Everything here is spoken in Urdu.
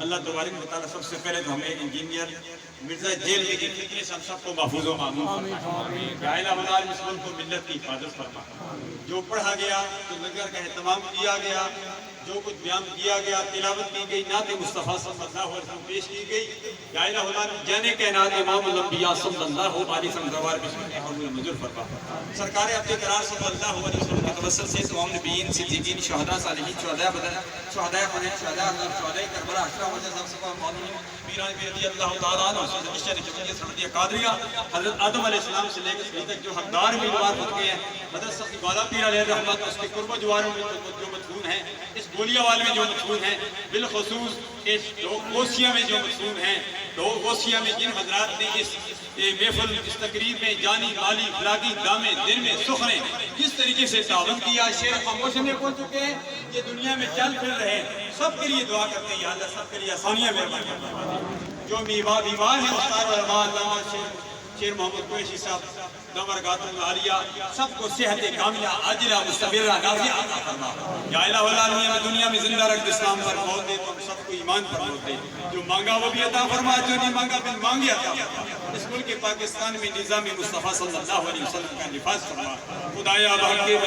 اللہ تبارک و تعالیٰ سب سے پہلے تو ہمیں انجینئر مرزا جیل کے فتنے سے ہم سب کو محفوظ و معمون فرمائے، یا الہ اس ملک کو ملت کی حفاظت فرمائے۔ جو پڑھا گیا، جو لنگر کا اہتمام کیا گیا، جو کچھ بیان کیا گیا، تلاوت کی گئی، نعت مصطفیٰ صلی اللہ علیہ وسلم پیش کی گئی، یا الہ جانے کائنات امام الانبیاء صلی اللہ علیہ وسلم دربار بسم اللہ حضور منظور فرما۔ سرکار عبد قرار صلی اللہ علیہ وسلم کے توسط سے تمام نبیین، صدیقین، شہداء، صالحین، شہداء بدر، شہداء حنین، شہداء احزاب، شہداء کربلا، اشرف وجہ زمزمہ، معلومین، پیران رضی اللہ تعالیٰ عنہ، عشر جمعیت سمدیہ قادریہ، حضرت آدم علیہ السلام سے لے کر ابھی تک جو حقدار امیدوار بن گئے ہیں، حضرت سخی والا پیر علیہ الرحمت، اس کے قرب و جواروں میں جو مدفون ہیں، اس گولیہ والے میں جو مدفون ہیں، بالخصوص اس غوثیہ میں جو مدفون ہیں، تو غوثیہ میں جن حضرات نے اس محفل، اس تقریب میں جانی، مالی، اخلاقی، دامے، دل میں سخنے کس طریقے سے تعاون کیا، شیر خاموش میں پہنچ چکے ہیں، یہ دنیا میں چل پھر رہے ہیں، سب کے لیے دعا کرتے ہیں، یا اللہ سب کے لیے آسانیاں مہربانی فرما دے۔ جو بیمار ہیں استاد علماء علامہ شیر محمد قریشی صاحب دمرگات العالیہ، سب کو صحت کاملہ عاجلہ مستمرہ نافعہ عطا فرما۔ یا الہ العالمین میں دنیا میں زندہ رکھ، اسلام پر موت دے، تو ہم سب کو ایمان پر موت دے، جو مانگا وہ بھی عطا فرما، جو نہیں مانگا بن مانگے عطا فرما۔ اس ملک پاکستان میں نظام مصطفیٰ صلی اللہ علیہ وسلم کا نفاذ فرما۔ خدایا بحق